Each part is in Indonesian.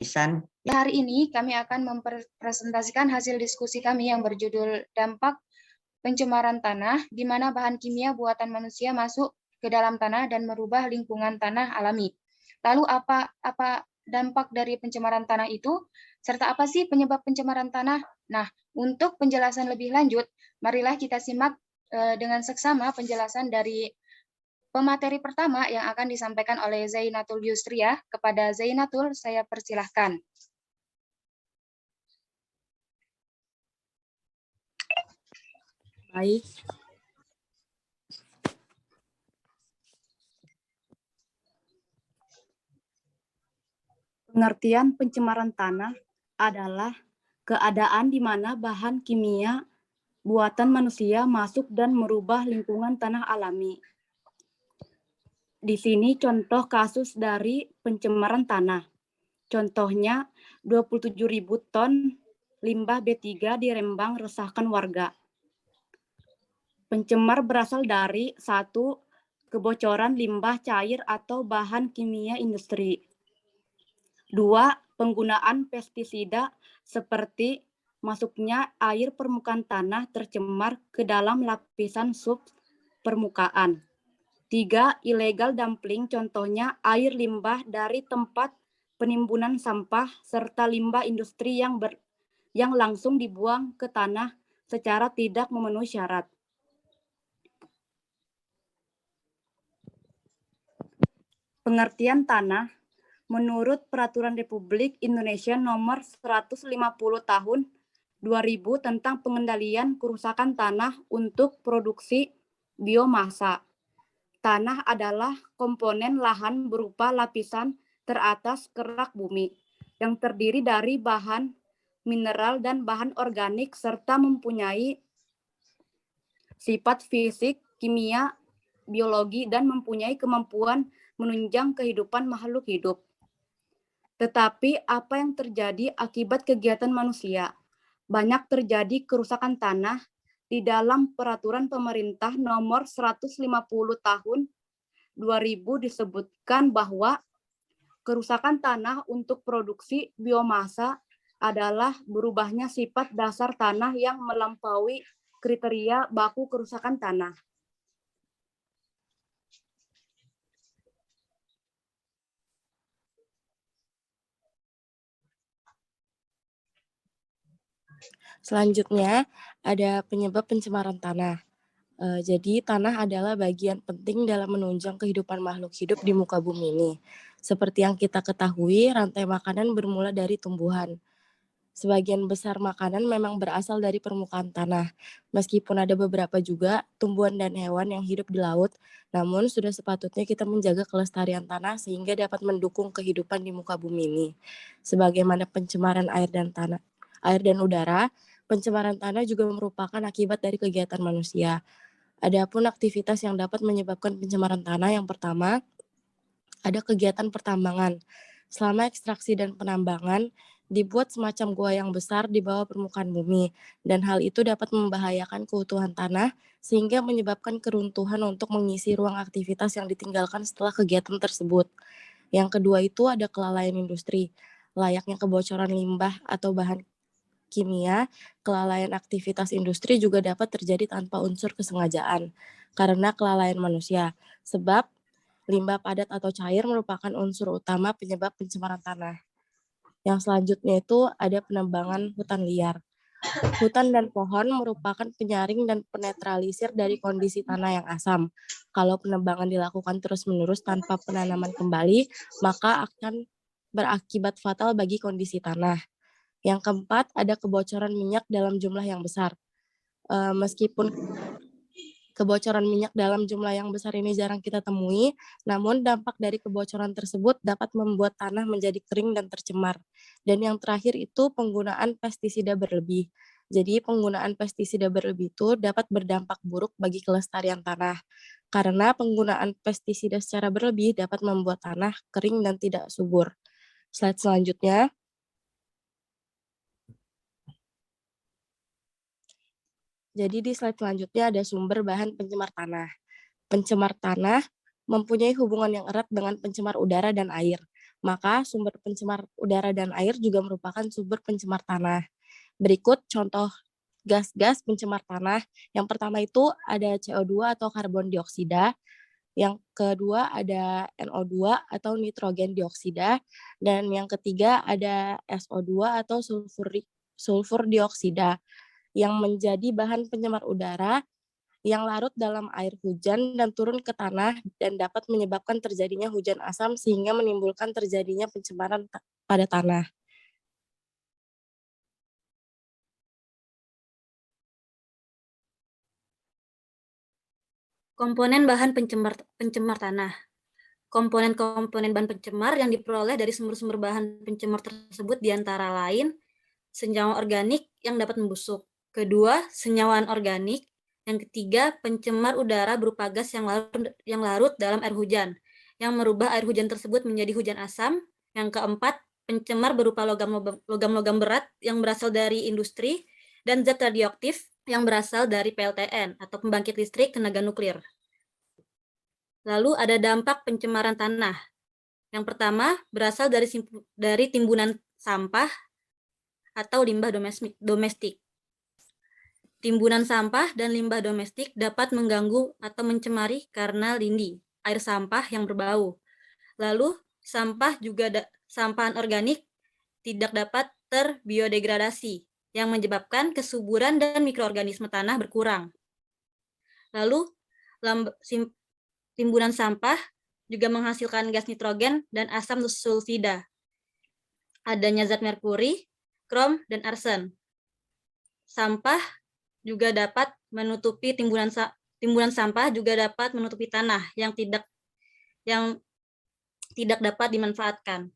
Isan. Hari ini kami akan mempresentasikan hasil diskusi kami yang berjudul dampak pencemaran tanah, di mana bahan kimia buatan manusia masuk ke dalam tanah dan merubah lingkungan tanah alami. Lalu apa dampak dari pencemaran tanah itu, serta apa sih penyebab pencemaran tanah? Nah, untuk penjelasan lebih lanjut, marilah kita simak dengan seksama penjelasan dari pemateri pertama yang akan disampaikan oleh Zainatul Yusriah. Kepada Zainatul, saya persilahkan. Baik. Pengertian pencemaran tanah adalah keadaan di mana bahan kimia buatan manusia masuk dan merubah lingkungan tanah alami. Di sini contoh kasus dari pencemaran tanah. Contohnya 27.000 ton limbah B3 di Rembang resahkan warga. Pencemar berasal dari 1. Kebocoran limbah cair atau bahan kimia industri. 2. Penggunaan pestisida seperti masuknya air permukaan tanah tercemar ke dalam lapisan sub permukaan. 3. Illegal dumping, contohnya air limbah dari tempat penimbunan sampah serta limbah industri yang langsung dibuang ke tanah secara tidak memenuhi syarat. Pengertian tanah menurut Peraturan Republik Indonesia Nomor 150 Tahun 2000 tentang pengendalian kerusakan tanah untuk produksi biomasa. Tanah adalah komponen lahan berupa lapisan teratas kerak bumi yang terdiri dari bahan mineral dan bahan organik serta mempunyai sifat fisik, kimia, biologi, dan mempunyai kemampuan menunjang kehidupan makhluk hidup. Tetapi apa yang terjadi akibat kegiatan manusia? Banyak terjadi kerusakan tanah di dalam Peraturan Pemerintah Nomor 150 Tahun 2000 disebutkan bahwa kerusakan tanah untuk produksi biomasa adalah berubahnya sifat dasar tanah yang melampaui kriteria baku kerusakan tanah. Selanjutnya, ada penyebab pencemaran tanah. Jadi, tanah adalah bagian penting dalam menunjang kehidupan makhluk hidup di muka bumi ini. Seperti yang kita ketahui, rantai makanan bermula dari tumbuhan. Sebagian besar makanan memang berasal dari permukaan tanah. Meskipun ada beberapa juga tumbuhan dan hewan yang hidup di laut, namun sudah sepatutnya kita menjaga kelestarian tanah sehingga dapat mendukung kehidupan di muka bumi ini. Sebagaimana pencemaran air dan udara, pencemaran tanah juga merupakan akibat dari kegiatan manusia. Adapun aktivitas yang dapat menyebabkan pencemaran tanah, yang pertama, ada kegiatan pertambangan. Selama ekstraksi dan penambangan, dibuat semacam gua yang besar di bawah permukaan bumi, dan hal itu dapat membahayakan keutuhan tanah, sehingga menyebabkan keruntuhan untuk mengisi ruang aktivitas yang ditinggalkan setelah kegiatan tersebut. Yang kedua itu ada kelalaian industri. Layaknya kebocoran limbah atau bahan kimia, kelalaian aktivitas industri juga dapat terjadi tanpa unsur kesengajaan karena kelalaian manusia. Sebab limbah padat atau cair merupakan unsur utama penyebab pencemaran tanah. Yang selanjutnya itu ada penebangan hutan liar. Hutan dan pohon merupakan penyaring dan penetralisir dari kondisi tanah yang asam. Kalau penebangan dilakukan terus-menerus tanpa penanaman kembali, maka akan berakibat fatal bagi kondisi tanah. Yang keempat, ada kebocoran minyak dalam jumlah yang besar. Meskipun kebocoran minyak dalam jumlah yang besar ini jarang kita temui, namun dampak dari kebocoran tersebut dapat membuat tanah menjadi kering dan tercemar. Dan yang terakhir itu penggunaan pestisida berlebih. Jadi penggunaan pestisida berlebih itu dapat berdampak buruk bagi kelestarian tanah. Karena penggunaan pestisida secara berlebih dapat membuat tanah kering dan tidak subur. Slide selanjutnya. Jadi di slide selanjutnya ada sumber bahan pencemar tanah. Pencemar tanah mempunyai hubungan yang erat dengan pencemar udara dan air. Maka sumber pencemar udara dan air juga merupakan sumber pencemar tanah. Berikut contoh gas-gas pencemar tanah. Yang pertama itu ada CO2 atau karbon dioksida, yang kedua ada NO2 atau nitrogen dioksida, dan yang ketiga ada SO2 atau sulfur dioksida yang menjadi bahan pencemar udara yang larut dalam air hujan dan turun ke tanah dan dapat menyebabkan terjadinya hujan asam sehingga menimbulkan terjadinya pencemaran pada tanah. Komponen bahan pencemar tanah. Komponen-komponen bahan pencemar yang diperoleh dari sumber-sumber bahan pencemar tersebut diantara lain senyawa organik yang dapat membusuk. Kedua, senyawa anorganik. Yang ketiga, pencemar udara berupa gas yang larut dalam air hujan, yang merubah air hujan tersebut menjadi hujan asam. Yang keempat, pencemar berupa logam-logam berat yang berasal dari industri, dan zat radioaktif yang berasal dari PLTN atau pembangkit listrik tenaga nuklir. Lalu ada dampak pencemaran tanah. Yang pertama, berasal dari timbunan sampah atau limbah domestik. Timbunan sampah dan limbah domestik dapat mengganggu atau mencemari karena lindi, air sampah yang berbau. Lalu, sampah anorganik tidak dapat terbiodegradasi, yang menyebabkan kesuburan dan mikroorganisme tanah berkurang. Lalu, timbunan sampah juga menghasilkan gas nitrogen dan asam sulfida. Adanya zat merkuri, krom, dan arsen. Sampah juga dapat menutupi timbunan sampah juga dapat menutupi tanah yang tidak dapat dimanfaatkan.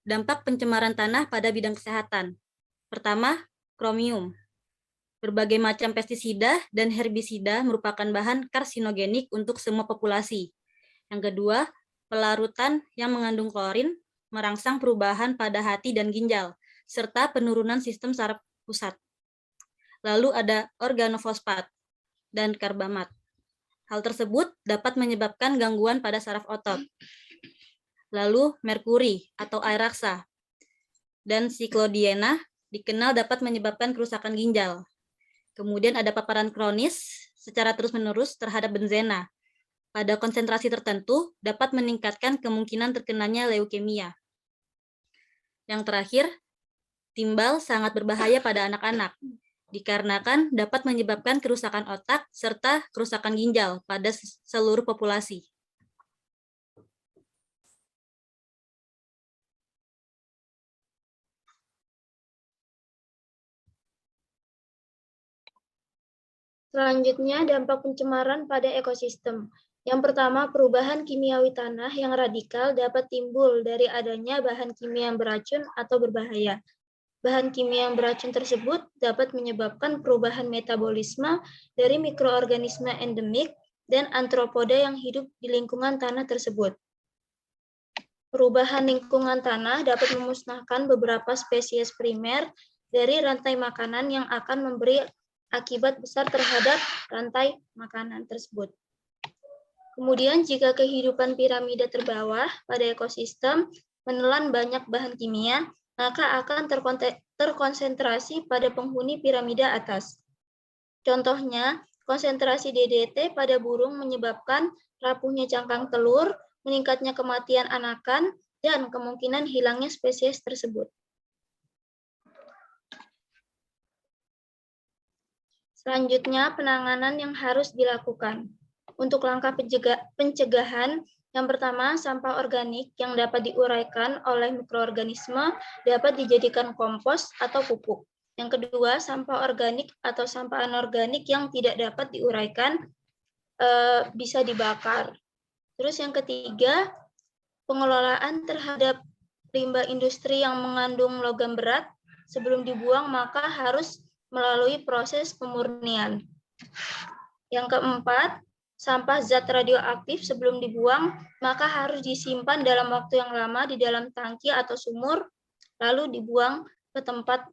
Dampak pencemaran tanah pada bidang kesehatan. Pertama, kromium. Berbagai macam pestisida dan herbisida merupakan bahan karsinogenik untuk semua populasi. Yang kedua, pelarutan yang mengandung klorin merangsang perubahan pada hati dan ginjal, serta penurunan sistem saraf pusat. Lalu ada organofosfat dan karbamat. Hal tersebut dapat menyebabkan gangguan pada saraf otot. Lalu merkuri atau air raksa dan siklodiena dikenal dapat menyebabkan kerusakan ginjal. Kemudian ada paparan kronis secara terus-menerus terhadap benzena. Pada konsentrasi tertentu dapat meningkatkan kemungkinan terkenanya leukemia. Yang terakhir, timbal sangat berbahaya pada anak-anak, dikarenakan dapat menyebabkan kerusakan otak serta kerusakan ginjal pada seluruh populasi. Selanjutnya, dampak pencemaran pada ekosistem. Yang pertama, perubahan kimiawi tanah yang radikal dapat timbul dari adanya bahan kimia yang beracun atau berbahaya. Bahan kimia yang beracun tersebut dapat menyebabkan perubahan metabolisme dari mikroorganisme endemik dan antropoda yang hidup di lingkungan tanah tersebut. Perubahan lingkungan tanah dapat memusnahkan beberapa spesies primer dari rantai makanan yang akan memberi akibat besar terhadap rantai makanan tersebut. Kemudian jika kehidupan piramida terbawah pada ekosistem menelan banyak bahan kimia, maka akan terkonsentrasi pada penghuni piramida atas. Contohnya, konsentrasi DDT pada burung menyebabkan rapuhnya cangkang telur, meningkatnya kematian anakan, dan kemungkinan hilangnya spesies tersebut. Selanjutnya, penanganan yang harus dilakukan. Untuk langkah pencegahan, yang pertama, sampah organik yang dapat diuraikan oleh mikroorganisme dapat dijadikan kompos atau pupuk. Yang kedua, sampah organik atau sampah anorganik yang tidak dapat diuraikan bisa dibakar. Terus yang ketiga, pengelolaan terhadap limbah industri yang mengandung logam berat sebelum dibuang maka harus melalui proses pemurnian. Yang keempat, sampah zat radioaktif sebelum dibuang maka harus disimpan dalam waktu yang lama di dalam tangki atau sumur, lalu dibuang ke tempat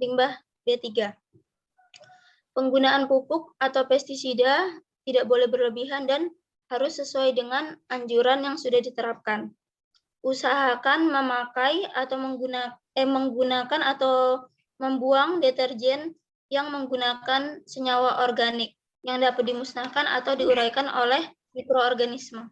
limbah B3. Penggunaan pupuk atau pestisida tidak boleh berlebihan dan harus sesuai dengan anjuran yang sudah diterapkan. Usahakan memakai atau menggunakan atau membuang deterjen yang menggunakan senyawa organik yang dapat dimusnahkan atau diuraikan oleh mikroorganisme.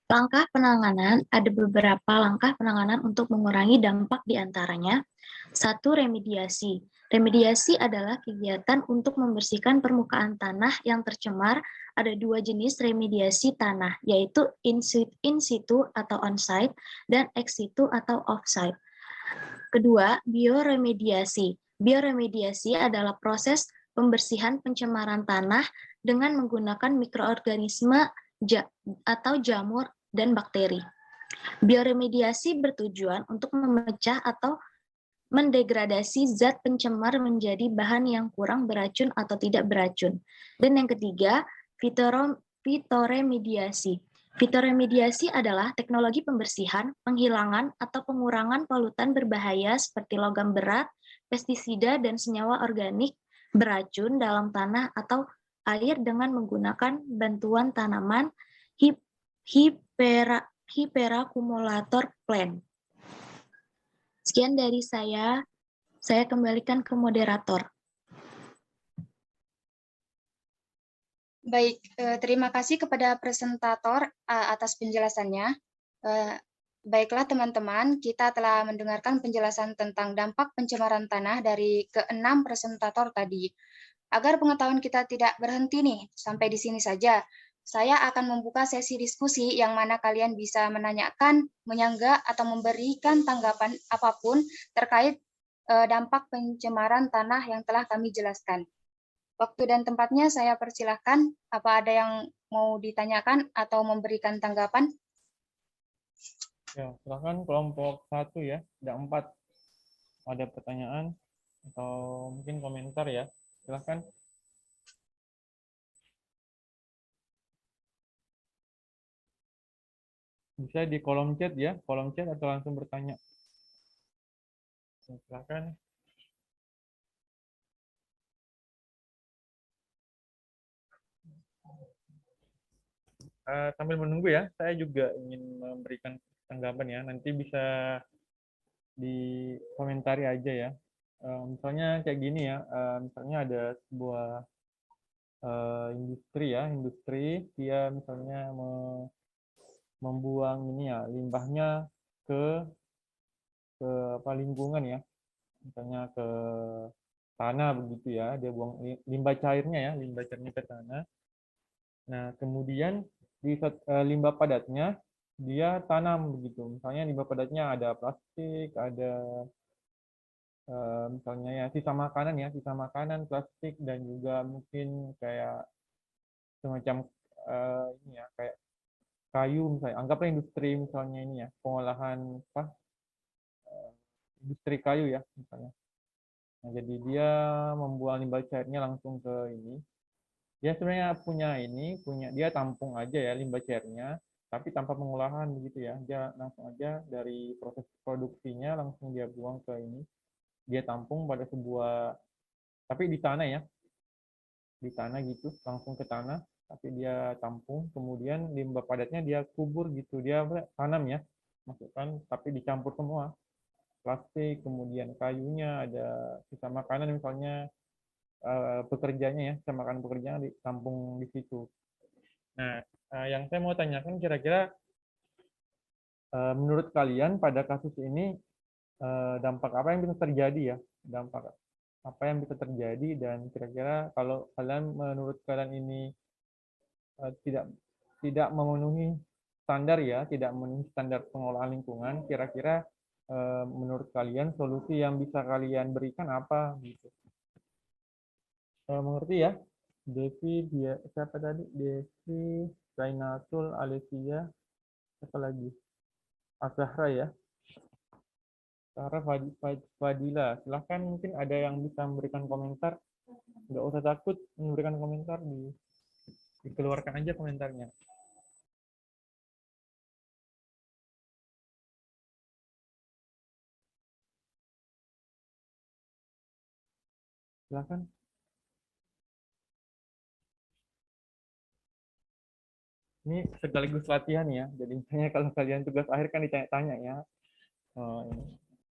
Langkah penanganan, ada beberapa langkah penanganan untuk mengurangi dampak diantaranya. 1. Remediasi. Remediasi adalah kegiatan untuk membersihkan permukaan tanah yang tercemar. Ada 2 jenis remediasi tanah, yaitu in situ atau on-site dan ex situ atau off-site. Kedua, bioremediasi. Bioremediasi adalah proses pembersihan pencemaran tanah dengan menggunakan mikroorganisme atau jamur dan bakteri. Bioremediasi bertujuan untuk memecah atau mendegradasi zat pencemar menjadi bahan yang kurang beracun atau tidak beracun. Dan yang ketiga, fitoremediasi. Fitoremediasi adalah teknologi pembersihan, penghilangan, atau pengurangan polutan berbahaya seperti logam berat, pestisida, dan senyawa organik beracun dalam tanah atau air dengan menggunakan bantuan tanaman hiperakumulator plant. Sekian dari saya kembalikan ke moderator. Baik, terima kasih kepada presentator atas penjelasannya. Baiklah teman-teman, kita telah mendengarkan penjelasan tentang dampak pencemaran tanah dari ke-6 presentator tadi. Agar pengetahuan kita tidak berhenti nih, sampai di sini saja, saya akan membuka sesi diskusi yang mana kalian bisa menanyakan, menyanggah, atau memberikan tanggapan apapun terkait dampak pencemaran tanah yang telah kami jelaskan. Waktu dan tempatnya saya persilahkan. Apa ada yang mau ditanyakan atau memberikan tanggapan? Ya, silakan kelompok 1 ya, ada 4. Ada pertanyaan atau mungkin komentar ya, silakan. Bisa di kolom chat ya, kolom chat atau langsung bertanya. Silakan. Sambil menunggu ya, saya juga ingin memberikan tanggapan ya. Nanti bisa dikomentari aja ya. Misalnya kayak gini ya, misalnya ada sebuah industri ya, dia misalnya membuang ini ya, limbahnya ke lingkungan ya, misalnya ke tanah begitu ya, dia buang limbah cairnya ke tanah. Nah, kemudian di limbah padatnya dia tanam begitu. Misalnya limbah padatnya ada plastik, ada misalnya ya sisa makanan, plastik, dan juga mungkin kayak semacam ini ya, kayak kayu misalnya. Anggaplah industri misalnya ini ya, pengolahan industri kayu ya misalnya. Nah, jadi dia membuang limbah cairnya langsung ke ini. Dia sebenarnya dia tampung aja ya limbah cairnya, tapi tanpa pengolahan begitu ya. Dia langsung aja dari proses produksinya langsung dia buang ke ini. Dia tampung pada tapi di tanah ya. Di tanah gitu, langsung ke tanah, tapi dia tampung, kemudian limbah padatnya dia kubur gitu. Dia tanam ya, masukkan, tapi dicampur semua. Plastik, kemudian kayunya, ada sisa makanan misalnya, pekerjanya ya, sisa makanan pekerjaan ditampung di situ. Nah, yang saya mau tanyakan kira-kira menurut kalian pada kasus ini dampak apa yang bisa terjadi ya? Dampak apa yang bisa terjadi, dan kira-kira kalau menurut kalian ini tidak memenuhi standar ya, tidak memenuhi standar pengolahan lingkungan, kira-kira menurut kalian solusi yang bisa kalian berikan apa gitu? Mengerti ya? Siapa tadi? Devi, Zainatul, Alessia, siapa lagi? Azahra ya. Sarah, Fadila. Silahkan, mungkin ada yang bisa memberikan komentar. Nggak usah takut memberikan komentar, dikeluarkan aja komentarnya. Silakan. Ini sekaligus latihan ya. Jadi misalnya kalau kalian tugas akhir kan ditanya-tanya ya. Ini.